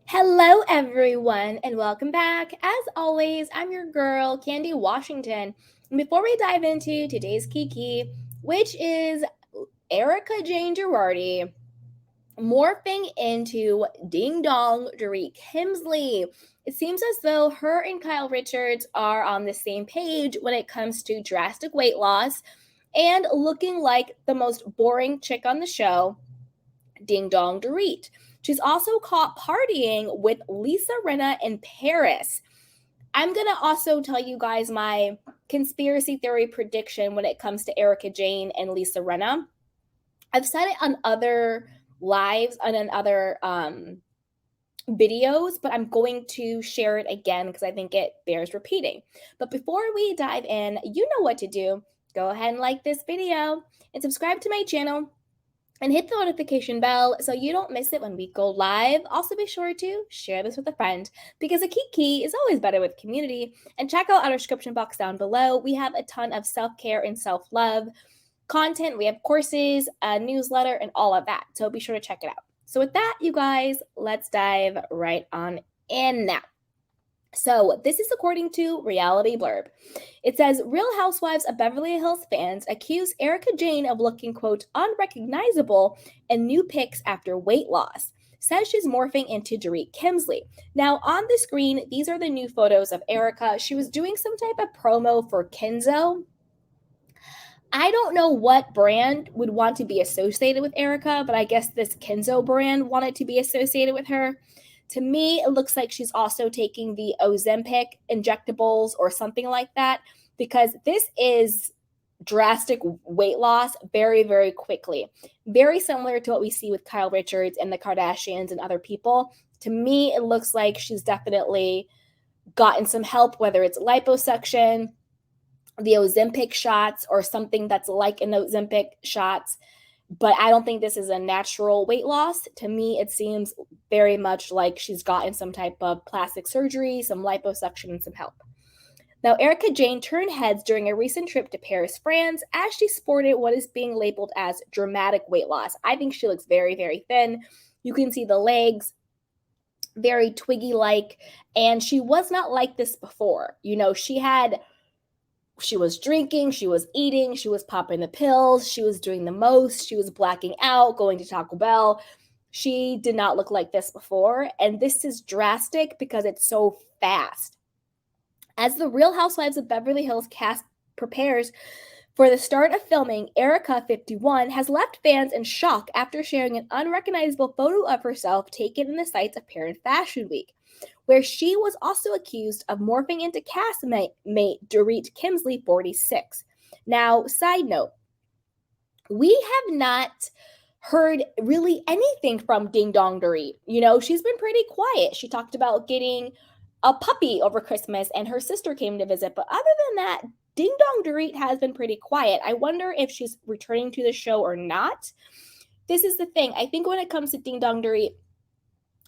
Hello, everyone, and welcome back. As always, I'm your girl, Candy Washington. And before we dive into today's Kiki, which is Erika Jayne Girardi morphing into Ding Dong Dorit Kemsley. It seems as though her and Kyle Richards are on the same page when it comes to drastic weight loss and looking like the most boring chick on the show, Ding Dong Dorit. She's also caught partying with Lisa Rinna in Paris. I'm going to also tell you guys my conspiracy theory prediction when it comes to Erika Jayne and Lisa Rinna. I've said it on other lives and on other videos, but I'm going to share it again because I think it bears repeating. But before we dive in, you know what to do. Go ahead and like this video and subscribe to my channel and hit the notification bell so you don't miss it when we go live. Also, be sure to share this with a friend because a kiki is always better with community. And check out our description box down below. We have a ton of self-care and self-love content. We have courses, a newsletter, and all of that. So be sure to check it out. So with that, you guys, let's dive right on in now. So, this is according to Reality Blurb. It says Real Housewives of Beverly Hills fans accuse Erika Jayne of looking, quote, unrecognizable in new pics after weight loss. Says she's morphing into Dorit Kemsley. Now, on the screen, these are the new photos of Erika. She was doing some type of promo for Kenzo. I don't know what brand would want to be associated with Erika, but I guess this Kenzo brand wanted to be associated with her. To me, it looks like she's also taking the Ozempic injectables or something like that because this is drastic weight loss very, very quickly. Very similar to what we see with Kyle Richards and the Kardashians and other people. To me, it looks like she's definitely gotten some help, whether it's liposuction, the Ozempic shots, or something that's like an Ozempic shots. But I don't think this is a natural weight loss. To me, it seems very much like she's gotten some type of plastic surgery, some liposuction, and some help. Now, Erika Jayne turned heads during a recent trip to Paris, France, as she sported what is being labeled as dramatic weight loss. I think she looks very, very thin. You can see the legs, very twiggy-like, and she was not like this before. You know, she was drinking, she was eating, she was popping the pills, she was doing the most, she was blacking out, going to Taco Bell. She did not look like this before, and this is drastic because it's so fast. As the Real Housewives of Beverly Hills cast prepares for the start of filming, Erika, 51, has left fans in shock after sharing an unrecognizable photo of herself taken in the sights of Paris Fashion Week, where she was also accused of morphing into castmate Dorit Kemsley, 46. Now, side note, we have not heard really anything from Ding Dong Dorit. You know, she's been pretty quiet. She talked about getting a puppy over Christmas and her sister came to visit. But other than that, Ding Dong Dorit has been pretty quiet. I wonder if she's returning to the show or not. This is the thing. I think when it comes to Ding Dong Dorit,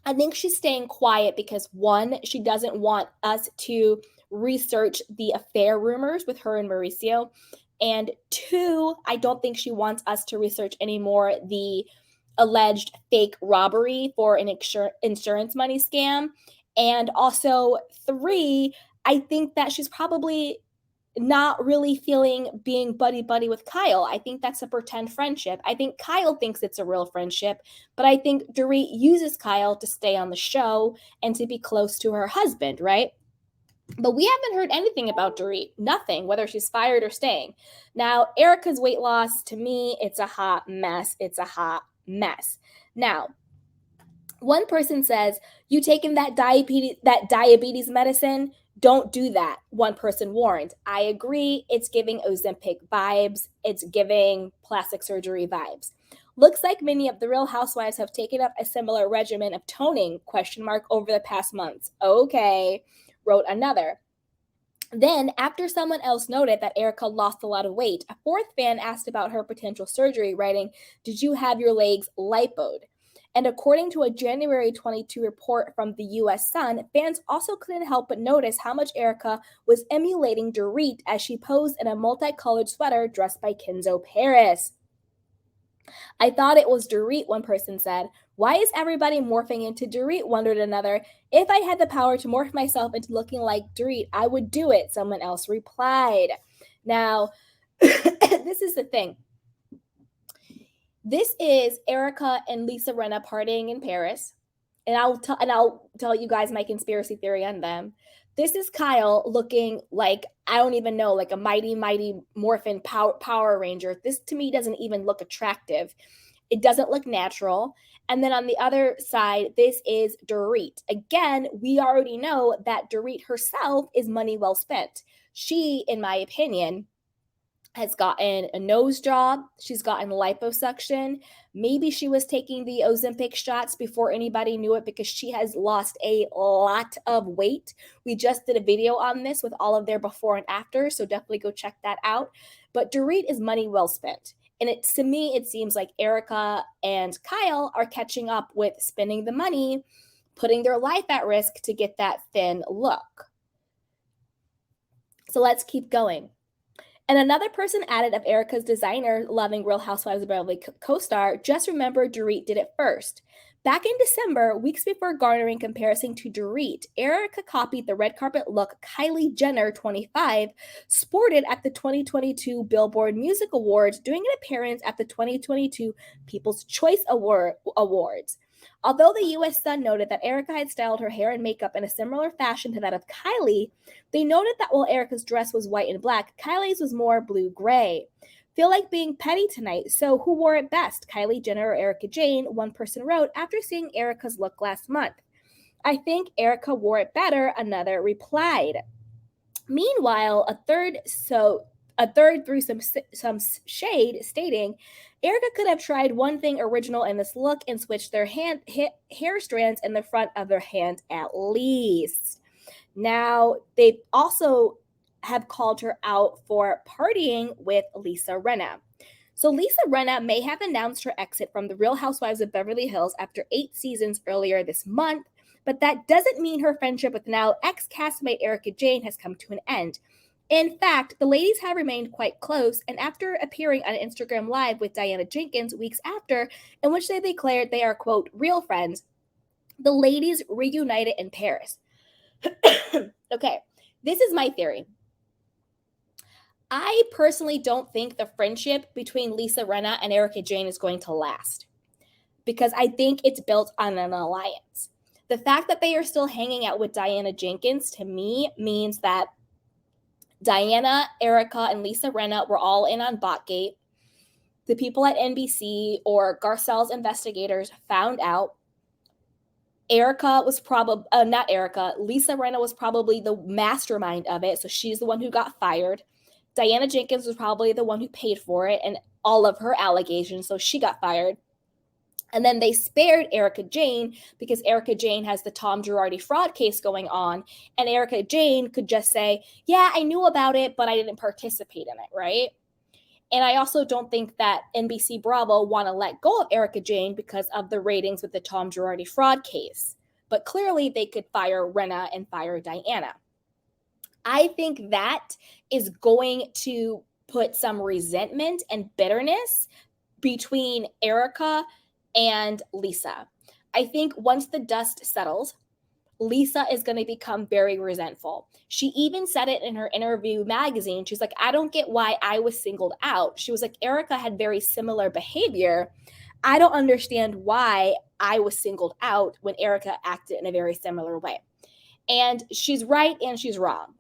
I think she's staying quiet because, one, she doesn't want us to research the affair rumors with her and Mauricio. And two, I don't think she wants us to research anymore the alleged fake robbery for an insurance money scam. And also, three, I think that she's probably not really feeling being buddy-buddy with Kyle. I think that's a pretend friendship. I think Kyle thinks it's a real friendship, but I think Dorit uses Kyle to stay on the show and to be close to her husband, right? But we haven't heard anything about Dorit. Nothing, whether she's fired or staying. Now, Erika's weight loss, to me, it's a hot mess. It's a hot mess. Now, one person says, you taking that diabetes medicine? Don't do that, one person warned. I agree, it's giving Ozempic vibes. It's giving plastic surgery vibes. Looks like many of the Real Housewives have taken up a similar regimen of toning, ? Over the past months. Okay, wrote another. Then, after someone else noted that Erika lost a lot of weight, a fourth fan asked about her potential surgery, writing, did you have your legs lipoed? And according to a January 22 report from the U.S. Sun, fans also couldn't help but notice how much Erika was emulating Dorit as she posed in a multicolored sweater dressed by Kenzo Paris. I thought it was Dorit, one person said. Why is everybody morphing into Dorit? Wondered another. If I had the power to morph myself into looking like Dorit, I would do it, someone else replied. Now, this is the thing. This is Erika and Lisa Rinna partying in Paris. And I'll tell you guys my conspiracy theory on them. This is Kyle looking like, I don't even know, like a mighty Morphin Power Ranger. This to me doesn't even look attractive. It doesn't look natural. And then on the other side, this is Dorit. Again, we already know that Dorit herself is money well spent. She, in my opinion, has gotten a nose job. She's gotten liposuction. Maybe she was taking the Ozempic shots before anybody knew it because she has lost a lot of weight. We just did a video on this with all of their before and after, so definitely go check that out. But Dorit is money well spent. And to me, it seems like Erika and Kyle are catching up with spending the money, putting their life at risk to get that thin look. So let's keep going. And another person added of Erika's designer loving Real Housewives of Beverly co-star, just remember Dorit did it first. Back in December, weeks before garnering comparison to Dorit, Erika copied the red carpet look Kylie Jenner, 25, sported at the 2022 Billboard Music Awards, doing an appearance at the 2022 People's Choice Awards. Although the U.S. Sun noted that Erika had styled her hair and makeup in a similar fashion to that of Kylie, they noted that while Erika's dress was white and black, Kylie's was more blue-gray. Feel like being petty tonight, so who wore it best, Kylie Jenner or Erika Jayne? One person wrote after seeing Erika's look last month. I think Erika wore it better, another replied. Meanwhile, a third threw some shade, stating, Erika could have tried one thing original in this look and switched their hair strands in the front of their hand at least. Now, they also have called her out for partying with Lisa Rinna. So Lisa Rinna may have announced her exit from the Real Housewives of Beverly Hills after 8 seasons earlier this month, but that doesn't mean her friendship with now ex-castmate Erika Jayne has come to an end. In fact, the ladies have remained quite close, and after appearing on Instagram Live with Diana Jenkins weeks after, in which they declared they are, quote, real friends, the ladies reunited in Paris. Okay, this is my theory. I personally don't think the friendship between Lisa Rinna and Erika Jayne is going to last because I think it's built on an alliance. The fact that they are still hanging out with Diana Jenkins to me means that Diana, Erika, and Lisa Rinna were all in on Botgate. The people at NBC or Garcelle's investigators found out. Erika was probably, Lisa Rinna was probably the mastermind of it, so she's the one who got fired. Diana Jenkins was probably the one who paid for it and all of her allegations, so she got fired. And then they spared Erika Jayne because Erika Jayne has the Tom Girardi fraud case going on. And Erika Jayne could just say, yeah, I knew about it, but I didn't participate in it, right? And I also don't think that NBC Bravo want to let go of Erika Jayne because of the ratings with the Tom Girardi fraud case. But clearly they could fire Rinna and fire Diana. I think that is going to put some resentment and bitterness between Erika and Lisa. I think once the dust settles, Lisa is going to become very resentful. She even said it in her interview magazine. She's like, I don't get why I was singled out. She was like, Erika had very similar behavior. I don't understand why I was singled out when Erika acted in a very similar way. And she's right and she's wrong.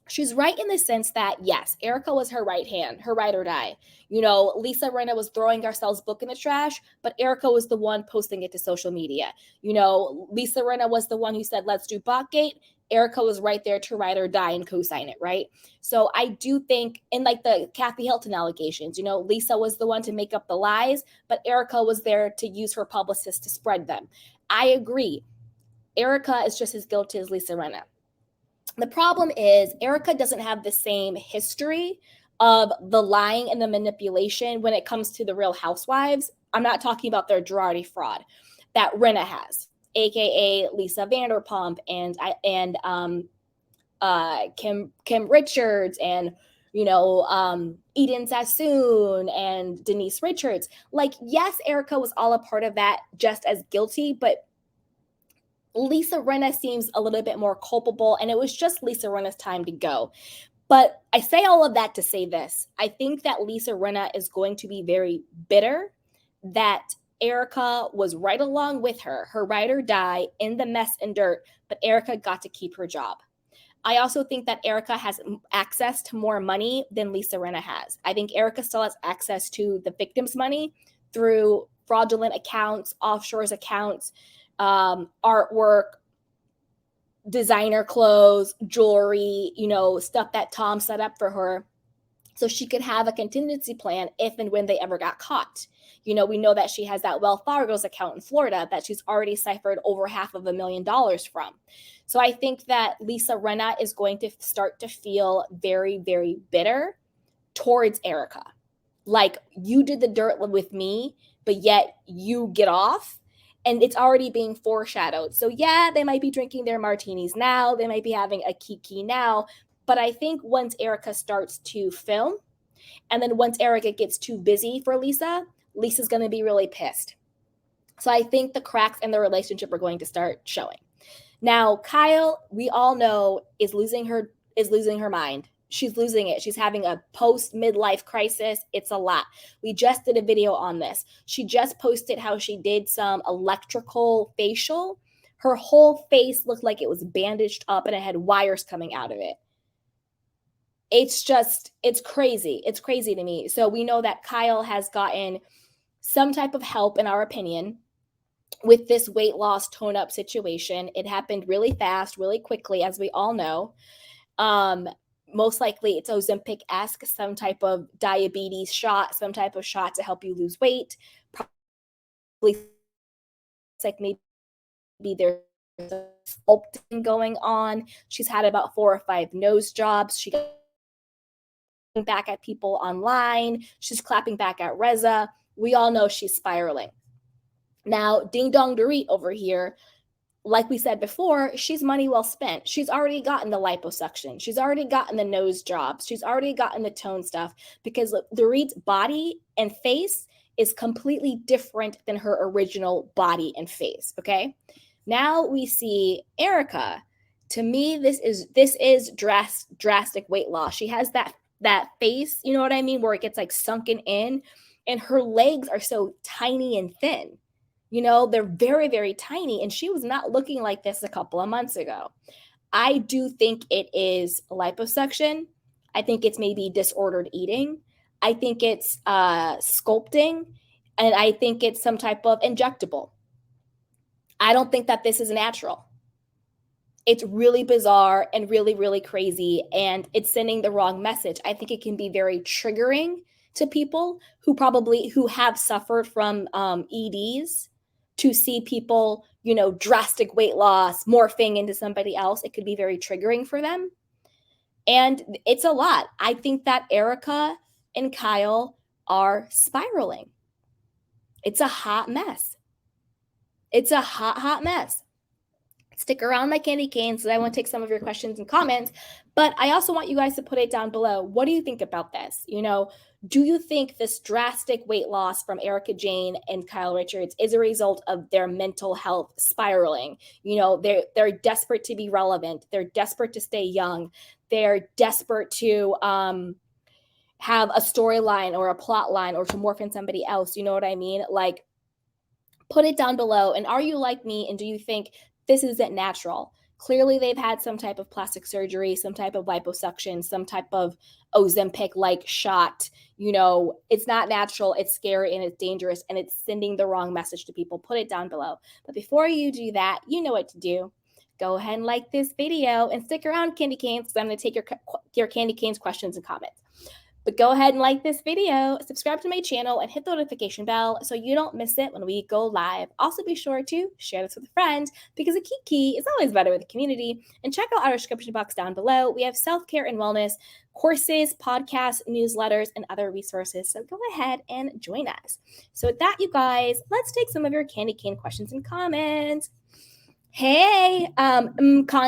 She's right in the sense that, yes, Erika was her right hand, her ride or die. You know, Lisa Rinna was throwing Garcelle's book in the trash, but Erika was the one posting it to social media. You know, Lisa Rinna was the one who said, let's do Botgate. Erika was right there to ride or die and co-sign it, right? So I do think, in like the Kathy Hilton allegations, you know, Lisa was the one to make up the lies, but Erika was there to use her publicist to spread them. I agree. Erika is just as guilty as Lisa Rinna. The problem is Erika doesn't have the same history of the lying and the manipulation when it comes to the Real Housewives. I'm not talking about their Girardi fraud that Rinna has, aka Lisa Vanderpump and Kim Richards and Eden Sassoon and Denise Richards. Like, yes, Erika was all a part of that just as guilty, but Lisa Rinna seems a little bit more culpable, and it was just Lisa Rinna's time to go. But I say all of that to say this. I think that Lisa Rinna is going to be very bitter that Erika was right along with her ride or die in the mess and dirt, but Erika got to keep her job. I also think that Erika has access to more money than Lisa Rinna has. I think Erika still has access to the victim's money through fraudulent accounts, offshores accounts, artwork, designer clothes, jewelry, stuff that Tom set up for her so she could have a contingency plan if and when they ever got caught. We know that she has that Wells Fargo's account in Florida that she's already ciphered over $500,000 from. So I think that Lisa Rinna is going to start to feel very, very bitter towards Erika. Like, you did the dirt with me, but yet you get off. And it's already being foreshadowed. So yeah, they might be drinking their martinis now. They might be having a kiki now. But I think once Erika starts to film, and then once Erika gets too busy for Lisa's going to be really pissed. So I think the cracks in the relationship are going to start showing. Now, Kyle, we all know, is losing her mind. She's losing it. She's having a post-midlife crisis. It's a lot. We just did a video on this. She just posted how she did some electrical facial. Her whole face looked like it was bandaged up and it had wires coming out of it. It's crazy. It's crazy to me. So we know that Kyle has gotten some type of help, in our opinion, with this weight loss tone-up situation. It happened really fast, really quickly, as we all know. Most likely it's Ozempic-esque, some type of diabetes shot, some type of shot to help you lose weight. Probably like maybe there's sculpting going on. She's had about 4 or 5 nose jobs. She got back at people online. She's clapping back at Reza. We all know she's spiraling. Now, Ding Dong Dorit over here, like we said before, she's money well spent. She's already gotten the liposuction. She's already gotten the nose jobs. She's already gotten the tone stuff, because Dorit's body and face is completely different than her original body and face, okay? Now we see Erika. To me, this is drastic weight loss. She has that face, you know what I mean, where it gets like sunken in, and her legs are so tiny and thin. They're very, very tiny, and she was not looking like this a couple of months ago. I do think it is liposuction. I think it's maybe disordered eating. I think it's sculpting, and I think it's some type of injectable. I don't think that this is natural. It's really bizarre and really, really crazy, and it's sending the wrong message. I think it can be very triggering to people who have suffered from EDs, to see people, drastic weight loss, morphing into somebody else. It could be very triggering for them. And it's a lot. I think that Erika and Kyle are spiraling. It's a hot mess. It's a hot, hot mess. Stick around, my candy canes, because I want to take some of your questions and comments. But I also want you guys to put it down below. What do you think about this? Do you think this drastic weight loss from Erika Jayne and Kyle Richards is a result of their mental health spiraling? They're desperate to be relevant. They're desperate to stay young. They're desperate to have a storyline or a plot line, or to morph in somebody else. You know what I mean? Like, put it down below. And are you like me? And do you think this isn't natural? Clearly, they've had some type of plastic surgery, some type of liposuction, some type of Ozempic-like shot. It's not natural, it's scary, and it's dangerous, and it's sending the wrong message to people. Put it down below. But before you do that, you know what to do. Go ahead and like this video, and stick around, candy canes, because I'm going to take your candy canes questions and comments. But go ahead and like this video, subscribe to my channel, and hit the notification bell so you don't miss it when we go live. Also, be sure to share this with a friend, because a kiki is always better with the community. And check out our description box down below. We have self-care and wellness courses, podcasts, newsletters, and other resources. So go ahead and join us. So with that, you guys, let's take some of your candy cane questions and comments. Hey,